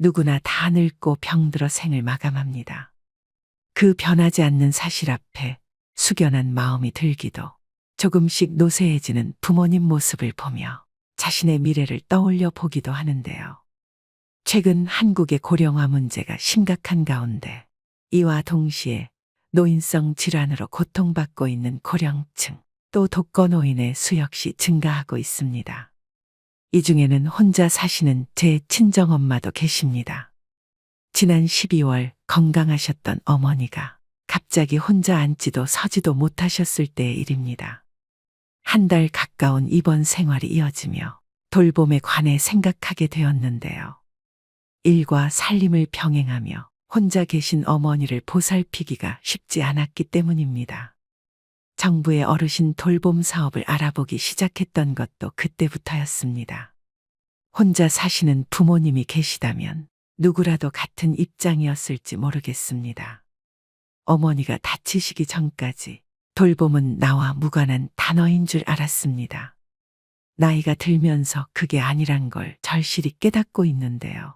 누구나 다 늙고 병들어 생을 마감합니다. 그 변하지 않는 사실 앞에 숙연한 마음이 들기도 조금씩 노쇠해지는 부모님 모습을 보며 자신의 미래를 떠올려 보기도 하는데요. 최근 한국의 고령화 문제가 심각한 가운데 이와 동시에 노인성 질환으로 고통받고 있는 고령층, 또 독거노인의 수 역시 증가하고 있습니다. 이 중에는 혼자 사시는 제 친정엄마도 계십니다. 지난 12월 건강하셨던 어머니가 갑자기 혼자 앉지도 서지도 못하셨을 때의 일입니다. 한 달 가까운 입원 생활이 이어지며 돌봄에 관해 생각하게 되었는데요. 일과 살림을 병행하며 혼자 계신 어머니를 보살피기가 쉽지 않았기 때문입니다. 정부의 어르신 돌봄 사업을 알아보기 시작했던 것도 그때부터였습니다. 혼자 사시는 부모님이 계시다면 누구라도 같은 입장이었을지 모르겠습니다. 어머니가 다치시기 전까지 돌봄은 나와 무관한 단어인 줄 알았습니다. 나이가 들면서 그게 아니란 걸 절실히 깨닫고 있는데요.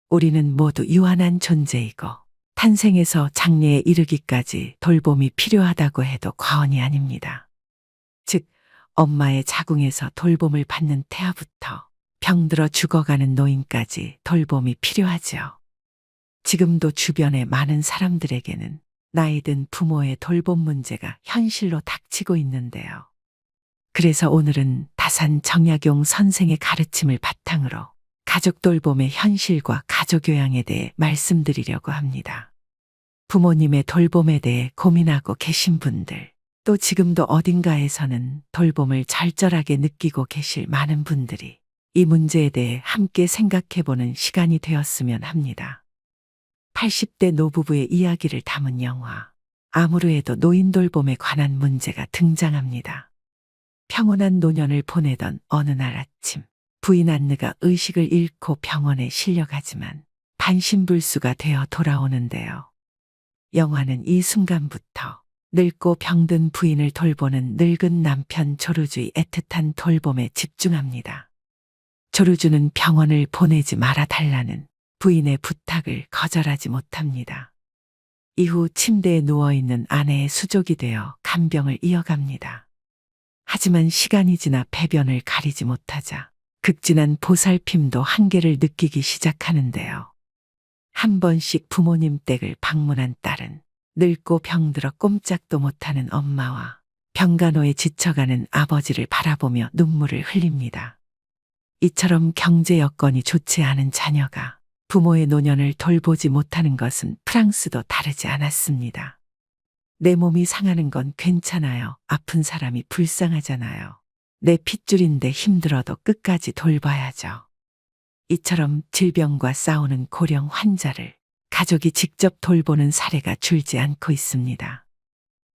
우리는 모두 유한한 존재이고 탄생에서 장래에 이르기까지 돌봄이 필요하다고 해도 과언이 아닙니다. 즉, 엄마의 자궁에서 돌봄을 받는 태아부터 병들어 죽어가는 노인까지 돌봄이 필요하죠. 지금도 주변의 많은 사람들에게는 나이 든 부모의 돌봄 문제가 현실로 닥치고 있는데요. 그래서 오늘은 다산 정약용 선생의 가르침을 바탕으로 가족 돌봄의 현실과 가족 교양에 대해 말씀드리려고 합니다. 부모님의 돌봄에 대해 고민하고 계신 분들, 또 지금도 어딘가에서는 돌봄을 절절하게 느끼고 계실 많은 분들이 이 문제에 대해 함께 생각해보는 시간이 되었으면 합니다. 80대 노부부의 이야기를 담은 영화 아무르에도 노인 돌봄에 관한 문제가 등장합니다. 평온한 노년을 보내던 어느 날 아침, 부인 안느가 의식을 잃고 병원에 실려가지만 반신불수가 되어 돌아오는데요. 영화는 이 순간부터 늙고 병든 부인을 돌보는 늙은 남편 조르주의 애틋한 돌봄에 집중합니다. 조르주는 병원을 보내지 말아 달라는 부인의 부탁을 거절하지 못합니다. 이후 침대에 누워있는 아내의 수족이 되어 간병을 이어갑니다. 하지만 시간이 지나 배변을 가리지 못하자 극진한 보살핌도 한계를 느끼기 시작하는데요. 한 번씩 부모님 댁을 방문한 딸은 늙고 병들어 꼼짝도 못하는 엄마와 병간호에 지쳐가는 아버지를 바라보며 눈물을 흘립니다. 이처럼 경제 여건이 좋지 않은 자녀가 부모의 노년을 돌보지 못하는 것은 프랑스도 다르지 않았습니다. 내 몸이 상하는 건 괜찮아요. 아픈 사람이 불쌍하잖아요. 내 핏줄인데 힘들어도 끝까지 돌봐야죠. 이처럼 질병과 싸우는 고령 환자를 가족이 직접 돌보는 사례가 줄지 않고 있습니다.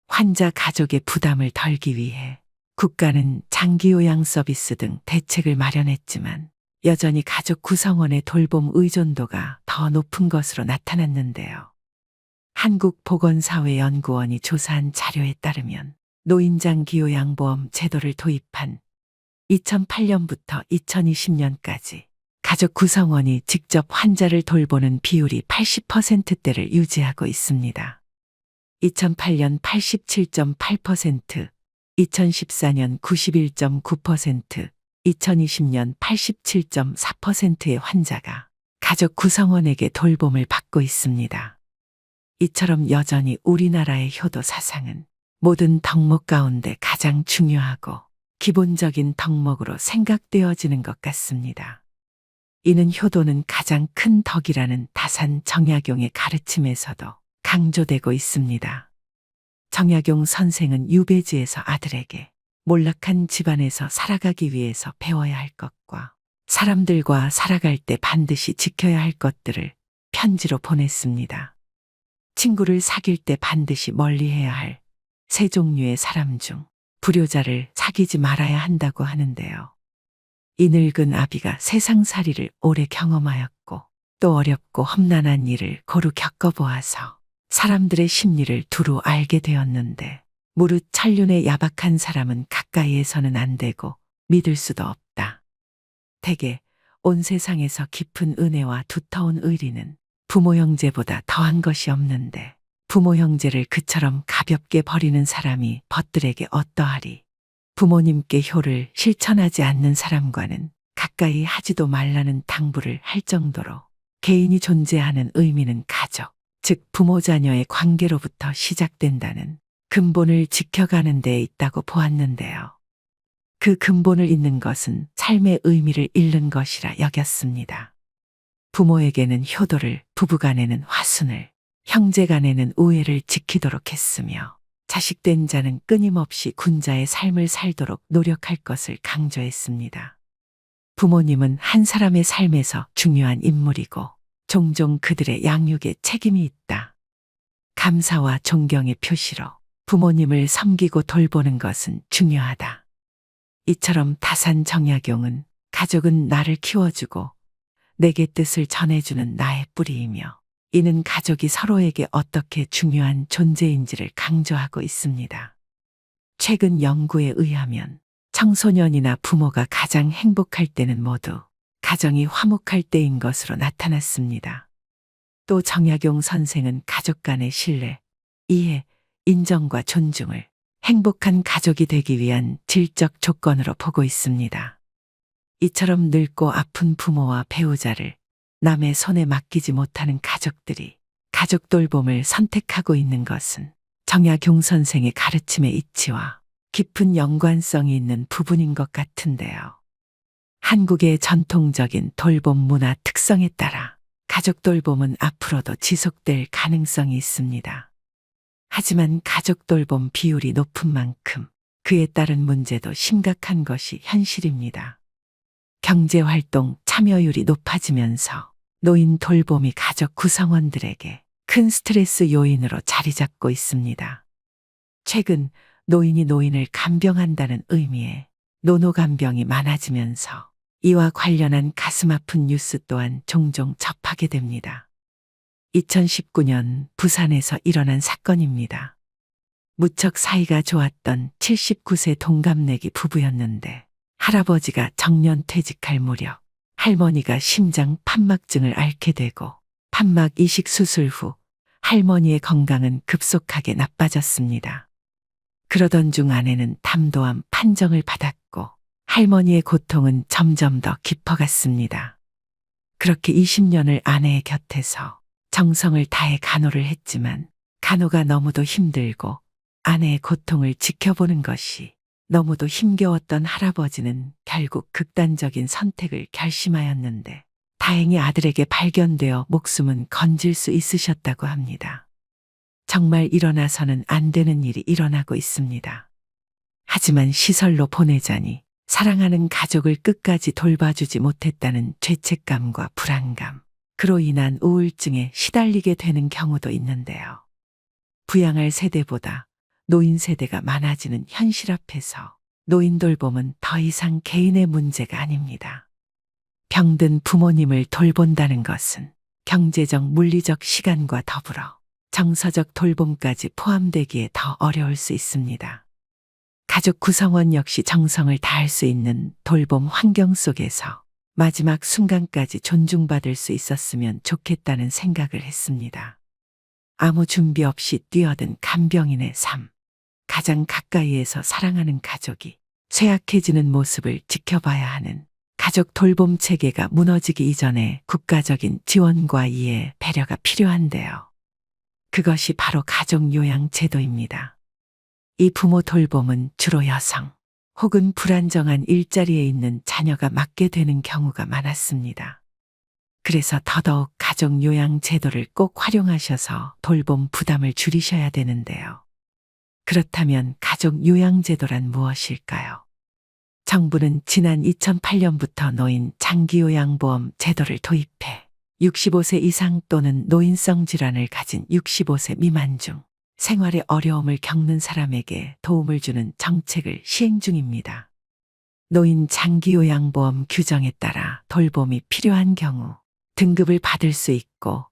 환자 가족의 부담을 덜기 위해 국가는 장기요양 서비스 등 대책을 마련했지만 여전히 가족 구성원의 돌봄 의존도가 더 높은 것으로 나타났는데요. 한국보건사회연구원이 조사한 자료에 따르면 노인장기요양보험 제도를 도입한 2008년부터 2020년까지 가족 구성원이 직접 환자를 돌보는 비율이 80%대를 유지하고 있습니다. 2008년 87.8%, 2014년 91.9%, 2020년 87.4%의 환자가 가족 구성원에게 돌봄을 받고 있습니다. 이처럼 여전히 우리나라의 효도 사상은 모든 덕목 가운데 가장 중요하고 기본적인 덕목으로 생각되어지는 것 같습니다. 이는 효도는 가장 큰 덕이라는 다산 정약용의 가르침에서도 강조되고 있습니다. 정약용 선생은 유배지에서 아들에게 몰락한 집안에서 살아가기 위해서 배워야 할 것과 사람들과 살아갈 때 반드시 지켜야 할 것들을 편지로 보냈습니다. 친구를 사귈 때 반드시 멀리해야 할 세 종류의 사람 중 불효자를 사귀지 말아야 한다고 하는데요. 이 늙은 아비가 세상살이를 오래 경험하였고 또 어렵고 험난한 일을 고루 겪어보아서 사람들의 심리를 두루 알게 되었는데 무릇 천륜의 야박한 사람은 가까이에서는 안 되고 믿을 수도 없다. 대개 온 세상에서 깊은 은혜와 두터운 의리는 부모 형제보다 더한 것이 없는데 부모 형제를 그처럼 가볍게 버리는 사람이 벗들에게 어떠하리. 부모님께 효를 실천하지 않는 사람과는 가까이 하지도 말라는 당부를 할 정도로 개인이 존재하는 의미는 가족, 즉 부모 자녀의 관계로부터 시작된다는 근본을 지켜가는 데에 있다고 보았는데요. 그 근본을 잃는 것은 삶의 의미를 잃는 것이라 여겼습니다. 부모에게는 효도를, 부부간에는 화순을, 형제간에는 우애를 지키도록 했으며 자식된 자는 끊임없이 군자의 삶을 살도록 노력할 것을 강조했습니다. 부모님은 한 사람의 삶에서 중요한 인물이고 종종 그들의 양육에 책임이 있다. 감사와 존경의 표시로 부모님을 섬기고 돌보는 것은 중요하다. 이처럼 다산 정약용은 가족은 나를 키워주고 내게 뜻을 전해주는 나의 뿌리이며 이는 가족이 서로에게 어떻게 중요한 존재인지를 강조하고 있습니다. 최근 연구에 의하면 청소년이나 부모가 가장 행복할 때는 모두 가정이 화목할 때인 것으로 나타났습니다. 또 정약용 선생은 가족 간의 신뢰, 이해, 인정과 존중을 행복한 가족이 되기 위한 질적 조건으로 보고 있습니다. 이처럼 늙고 아픈 부모와 배우자를 남의 손에 맡기지 못하는 가족들이 가족 돌봄을 선택하고 있는 것은 정약용 선생의 가르침의 이치와 깊은 연관성이 있는 부분인 것 같은데요. 한국의 전통적인 돌봄 문화 특성에 따라 가족 돌봄은 앞으로도 지속될 가능성이 있습니다. 하지만 가족 돌봄 비율이 높은 만큼 그에 따른 문제도 심각한 것이 현실입니다. 경제활동 참여율이 높아지면서 노인 돌봄이 가족 구성원들에게 큰 스트레스 요인으로 자리 잡고 있습니다. 최근 노인이 노인을 간병한다는 의미의 노노간병이 많아지면서 이와 관련한 가슴 아픈 뉴스 또한 종종 접하게 됩니다. 2019년 부산에서 일어난 사건입니다. 무척 사이가 좋았던 79세 동갑내기 부부였는데 할아버지가 정년 퇴직할 무렵 할머니가 심장 판막증을 앓게 되고 판막 이식 수술 후 할머니의 건강은 급속하게 나빠졌습니다. 그러던 중 아내는 담도암 판정을 받았고 할머니의 고통은 점점 더 깊어갔습니다. 그렇게 20년을 아내의 곁에서 정성을 다해 간호를 했지만 간호가 너무도 힘들고 아내의 고통을 지켜보는 것이 너무도 힘겨웠던 할아버지는 결국 극단적인 선택을 결심하였는데 다행히 아들에게 발견되어 목숨은 건질 수 있으셨다고 합니다. 정말 일어나서는 안 되는 일이 일어나고 있습니다. 하지만 시설로 보내자니 사랑하는 가족을 끝까지 돌봐주지 못했다는 죄책감과 불안감, 그로 인한 우울증에 시달리게 되는 경우도 있는데요. 부양할 세대보다 노인 세대가 많아지는 현실 앞에서 노인 돌봄은 더 이상 개인의 문제가 아닙니다. 병든 부모님을 돌본다는 것은 경제적, 물리적 시간과 더불어 정서적 돌봄까지 포함되기에 더 어려울 수 있습니다. 가족 구성원 역시 정성을 다할 수 있는 돌봄 환경 속에서 마지막 순간까지 존중받을 수 있었으면 좋겠다는 생각을 했습니다. 아무 준비 없이 뛰어든 간병인의 삶, 가장 가까이에서 사랑하는 가족이 쇠약해지는 모습을 지켜봐야 하는 가족 돌봄 체계가 무너지기 이전에 국가적인 지원과 이해, 배려가 필요한데요. 그것이 바로 가족 요양 제도입니다. 이 부모 돌봄은 주로 여성 혹은 불안정한 일자리에 있는 자녀가 맡게 되는 경우가 많았습니다. 그래서 더더욱 가족 요양 제도를 꼭 활용하셔서 돌봄 부담을 줄이셔야 되는데요. 그렇다면 가족 요양 제도란 무엇일까요? 정부는 지난 2008년부터 노인 장기요양보험 제도를 도입해 65세 이상 또는 노인성 질환을 가진 65세 미만 중 생활에 어려움을 겪는 사람에게 도움을 주는 정책을 시행 중입니다. 노인 장기요양보험 규정에 따라 돌봄이 필요한 경우 등급을 받을 수 있고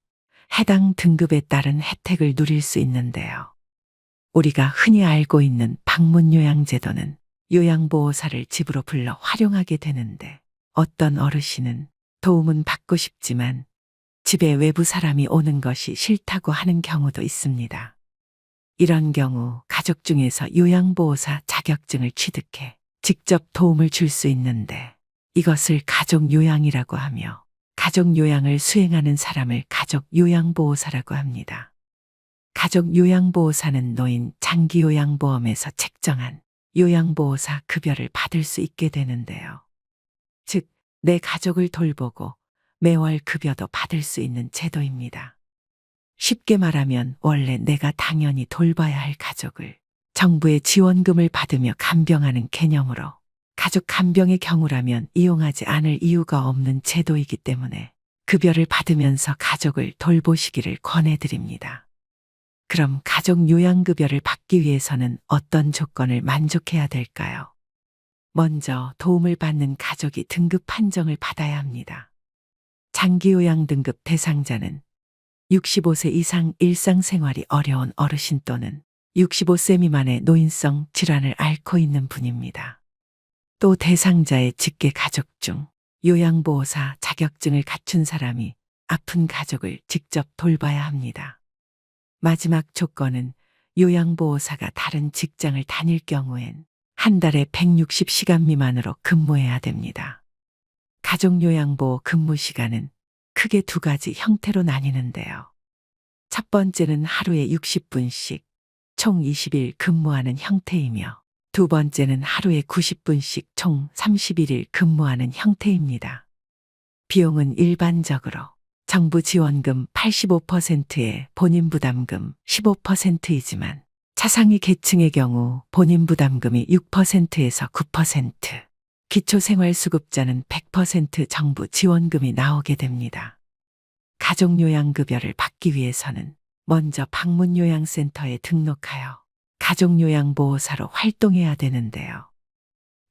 해당 등급에 따른 혜택을 누릴 수 있는데요. 우리가 흔히 알고 있는 방문요양제도는 요양보호사를 집으로 불러 활용하게 되는데 어떤 어르신은 도움은 받고 싶지만 집에 외부 사람이 오는 것이 싫다고 하는 경우도 있습니다. 이런 경우 가족 중에서 요양보호사 자격증을 취득해 직접 도움을 줄 수 있는데 이것을 가족 요양이라고 하며 가족 요양을 수행하는 사람을 가족 요양보호사라고 합니다. 가족 요양보호사는 노인 장기요양보험에서 책정한 요양보호사 급여를 받을 수 있게 되는데요. 즉, 내 가족을 돌보고 매월 급여도 받을 수 있는 제도입니다. 쉽게 말하면 원래 내가 당연히 돌봐야 할 가족을 정부의 지원금을 받으며 간병하는 개념으로 가족 간병의 경우라면 이용하지 않을 이유가 없는 제도이기 때문에 급여를 받으면서 가족을 돌보시기를 권해드립니다. 그럼 가족 요양급여를 받기 위해서는 어떤 조건을 만족해야 될까요? 먼저 도움을 받는 가족이 등급 판정을 받아야 합니다. 장기요양 등급 대상자는 65세 이상 일상생활이 어려운 어르신 또는 65세 미만의 노인성 질환을 앓고 있는 분입니다. 또 대상자의 직계 가족 중 요양보호사 자격증을 갖춘 사람이 아픈 가족을 직접 돌봐야 합니다. 마지막 조건은 요양보호사가 다른 직장을 다닐 경우엔 한 달에 160시간 미만으로 근무해야 됩니다. 가족요양보호 근무 시간은 크게 두 가지 형태로 나뉘는데요. 첫 번째는 하루에 60분씩 총 20일 근무하는 형태이며 두 번째는 하루에 90분씩 총 31일 근무하는 형태입니다. 비용은 일반적으로 정부 지원금 85%에 본인 부담금 15%이지만 차상위 계층의 경우 본인 부담금이 6%에서 9%, 기초생활수급자는 100% 정부 지원금이 나오게 됩니다. 가족요양급여를 받기 위해서는 먼저 방문요양센터에 등록하여 가족요양보호사로 활동해야 되는데요.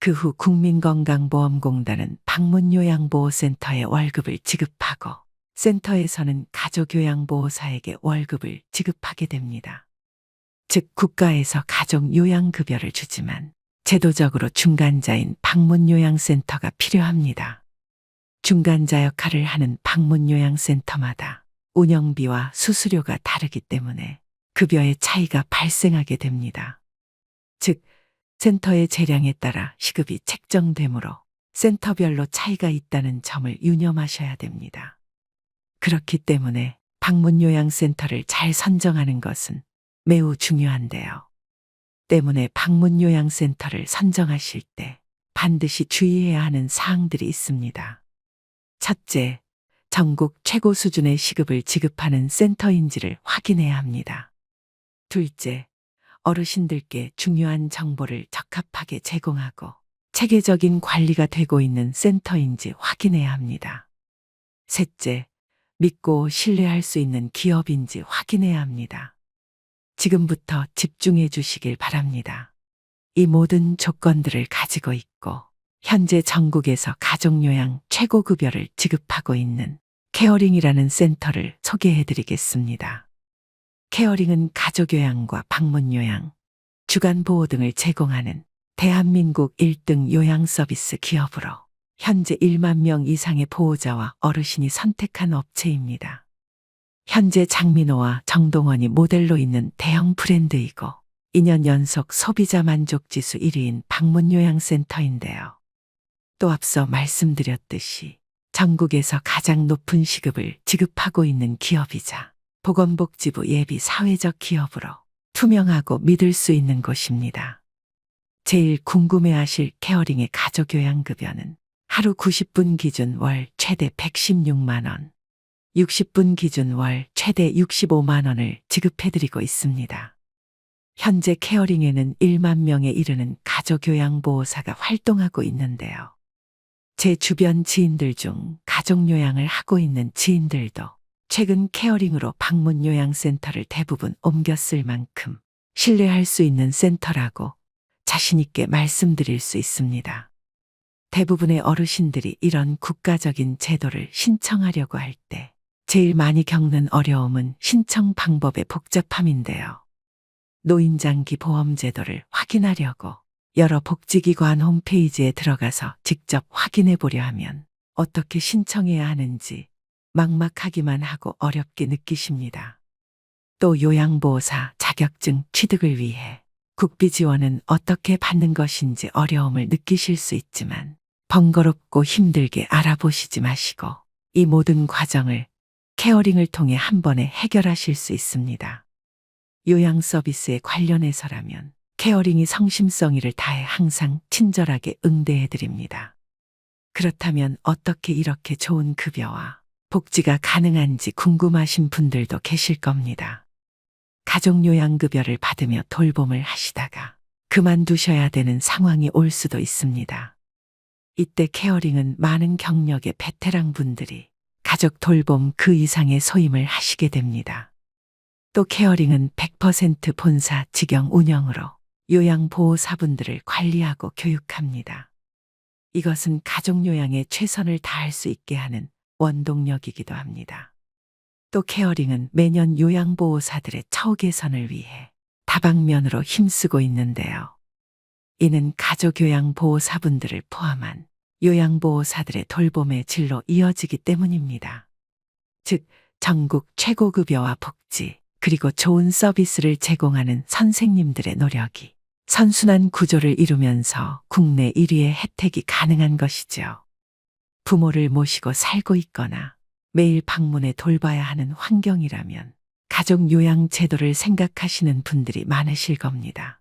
그 후 국민건강보험공단은 방문요양보호센터에 월급을 지급하고 센터에서는 가족요양보호사에게 월급을 지급하게 됩니다. 즉 국가에서 가족요양급여를 주지만 제도적으로 중간자인 방문요양센터가 필요합니다. 중간자 역할을 하는 방문요양센터마다 운영비와 수수료가 다르기 때문에 급여의 차이가 발생하게 됩니다. 즉, 센터의 재량에 따라 시급이 책정되므로 센터별로 차이가 있다는 점을 유념하셔야 됩니다. 그렇기 때문에 방문요양센터를 잘 선정하는 것은 매우 중요한데요. 때문에 방문요양센터를 선정하실 때 반드시 주의해야 하는 사항들이 있습니다. 첫째, 전국 최고 수준의 시급을 지급하는 센터인지를 확인해야 합니다. 둘째, 어르신들께 중요한 정보를 적합하게 제공하고 체계적인 관리가 되고 있는 센터인지 확인해야 합니다. 셋째, 믿고 신뢰할 수 있는 기업인지 확인해야 합니다. 지금부터 집중해 주시길 바랍니다. 이 모든 조건들을 가지고 있고 현재 전국에서 가족요양 최고급여를 지급하고 있는 케어링이라는 센터를 소개해 드리겠습니다. 케어링은 가족요양과 방문요양, 주간보호 등을 제공하는 대한민국 1등 요양서비스 기업으로 현재 1만 명 이상의 보호자와 어르신이 선택한 업체입니다. 현재 장민호와 정동원이 모델로 있는 대형 브랜드이고 2년 연속 소비자 만족지수 1위인 방문요양센터인데요. 또 앞서 말씀드렸듯이 전국에서 가장 높은 시급을 지급하고 있는 기업이자 보건복지부 예비 사회적 기업으로 투명하고 믿을 수 있는 곳입니다. 제일 궁금해하실 케어링의 가족요양급여는 하루 90분 기준 월 최대 116만 원, 60분 기준 월 최대 65만 원을 지급해드리고 있습니다. 현재 케어링에는 1만 명에 이르는 가족요양보호사가 활동하고 있는데요. 제 주변 지인들 중 가족요양을 하고 있는 지인들도 최근 케어링으로 방문요양센터를 대부분 옮겼을 만큼 신뢰할 수 있는 센터라고 자신있게 말씀드릴 수 있습니다. 대부분의 어르신들이 이런 국가적인 제도를 신청하려고 할 때 제일 많이 겪는 어려움은 신청 방법의 복잡함인데요. 노인장기 보험제도를 확인하려고 여러 복지기관 홈페이지에 들어가서 직접 확인해 보려 하면 어떻게 신청해야 하는지 막막하기만 하고 어렵게 느끼십니다. 또 요양보호사 자격증 취득을 위해 국비 지원은 어떻게 받는 것인지 어려움을 느끼실 수 있지만 번거롭고 힘들게 알아보시지 마시고 이 모든 과정을 케어링을 통해 한 번에 해결하실 수 있습니다. 요양 서비스에 관련해서라면 케어링이 성심성의를 다해 항상 친절하게 응대해 드립니다. 그렇다면 어떻게 이렇게 좋은 급여와 복지가 가능한지 궁금하신 분들도 계실 겁니다. 가족요양급여를 받으며 돌봄을 하시다가 그만두셔야 되는 상황이 올 수도 있습니다. 이때 케어링은 많은 경력의 베테랑 분들이 가족 돌봄 그 이상의 소임을 하시게 됩니다. 또 케어링은 100% 본사 직영 운영으로 요양보호사분들을 관리하고 교육합니다. 이것은 가족요양에 최선을 다할 수 있게 하는 원동력이기도 합니다. 또 케어링은 매년 요양보호사들의 처우 개선을 위해 다방면으로 힘쓰고 있는데요. 이는 가족요양보호사분들을 포함한 요양보호사들의 돌봄의 질로 이어지기 때문입니다. 즉, 전국 최고급여와 복지, 그리고 좋은 서비스를 제공하는 선생님들의 노력이 선순환 구조를 이루면서 국내 1위의 혜택이 가능한 것이죠. 부모를 모시고 살고 있거나 매일 방문해 돌봐야 하는 환경이라면 가족 요양 제도를 생각하시는 분들이 많으실 겁니다.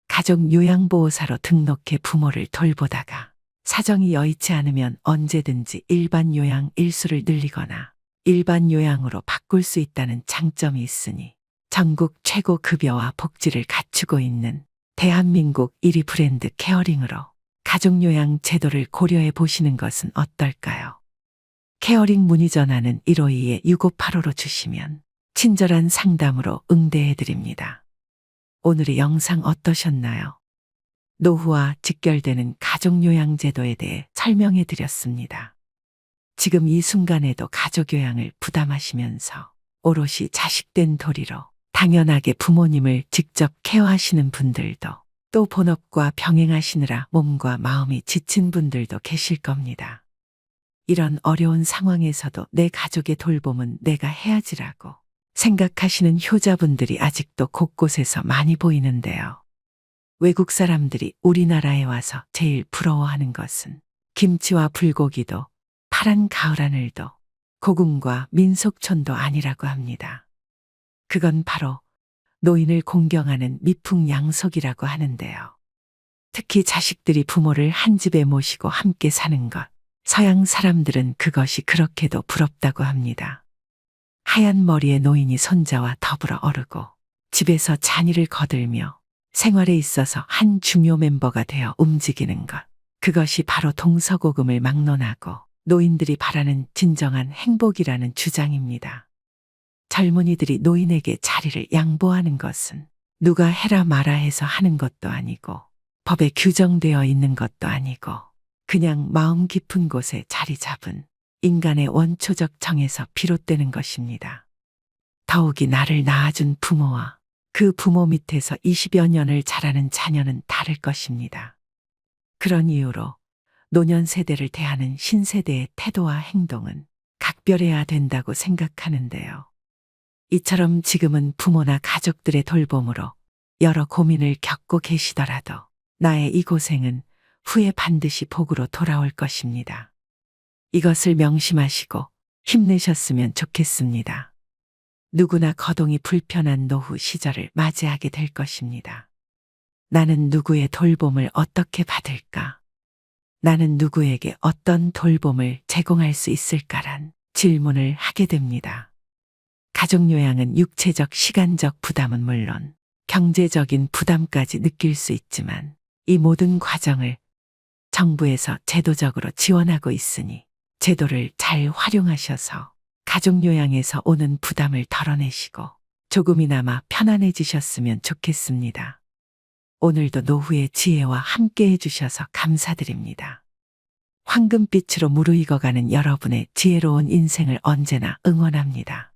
가족 요양보호사로 등록해 부모를 돌보다가 사정이 여의치 않으면 언제든지 일반 요양 일수를 늘리거나 일반 요양으로 바꿀 수 있다는 장점이 있으니 전국 최고 급여와 복지를 갖추고 있는 대한민국 1위 브랜드 케어링으로 가족요양 제도를 고려해 보시는 것은 어떨까요? 케어링 문의 전화는 152-6585로 주시면 친절한 상담으로 응대해 드립니다. 오늘의 영상 어떠셨나요? 노후와 직결되는 가족요양 제도에 대해 설명해 드렸습니다. 지금 이 순간에도 가족요양을 부담하시면서 오롯이 자식된 도리로 당연하게 부모님을 직접 케어하시는 분들도 또 본업과 병행하시느라 몸과 마음이 지친 분들도 계실 겁니다. 이런 어려운 상황에서도 내 가족의 돌봄은 내가 해야지라고 생각하시는 효자분들이 아직도 곳곳에서 많이 보이는데요. 외국 사람들이 우리나라에 와서 제일 부러워하는 것은 김치와 불고기도 파란 가을 하늘도 고궁과 민속촌도 아니라고 합니다. 그건 바로 노인을 공경하는 미풍양속이라고 하는데요. 특히 자식들이 부모를 한 집에 모시고 함께 사는 것, 서양 사람들은 그것이 그렇게도 부럽다고 합니다. 하얀 머리의 노인이 손자와 더불어 어르고 집에서 잔일을 거들며 생활에 있어서 한 중요 멤버가 되어 움직이는 것, 그것이 바로 동서고금을 막론하고 노인들이 바라는 진정한 행복이라는 주장입니다. 젊은이들이 노인에게 자리를 양보하는 것은 누가 해라 마라 해서 하는 것도 아니고 법에 규정되어 있는 것도 아니고 그냥 마음 깊은 곳에 자리 잡은 인간의 원초적 정에서 비롯되는 것입니다. 더욱이 나를 낳아준 부모와 그 부모 밑에서 20여 년을 자라는 자녀는 다를 것입니다. 그런 이유로 노년 세대를 대하는 신세대의 태도와 행동은 각별해야 된다고 생각하는데요. 이처럼 지금은 부모나 가족들의 돌봄으로 여러 고민을 겪고 계시더라도 나의 이 고생은 후에 반드시 복으로 돌아올 것입니다. 이것을 명심하시고 힘내셨으면 좋겠습니다. 누구나 거동이 불편한 노후 시절을 맞이하게 될 것입니다. 나는 누구의 돌봄을 어떻게 받을까? 나는 누구에게 어떤 돌봄을 제공할 수 있을까란 질문을 하게 됩니다. 가족요양은 육체적, 시간적 부담은 물론 경제적인 부담까지 느낄 수 있지만 이 모든 과정을 정부에서 제도적으로 지원하고 있으니 제도를 잘 활용하셔서 가족요양에서 오는 부담을 덜어내시고 조금이나마 편안해지셨으면 좋겠습니다. 오늘도 노후의 지혜와 함께 해주셔서 감사드립니다. 황금빛으로 무르익어가는 여러분의 지혜로운 인생을 언제나 응원합니다.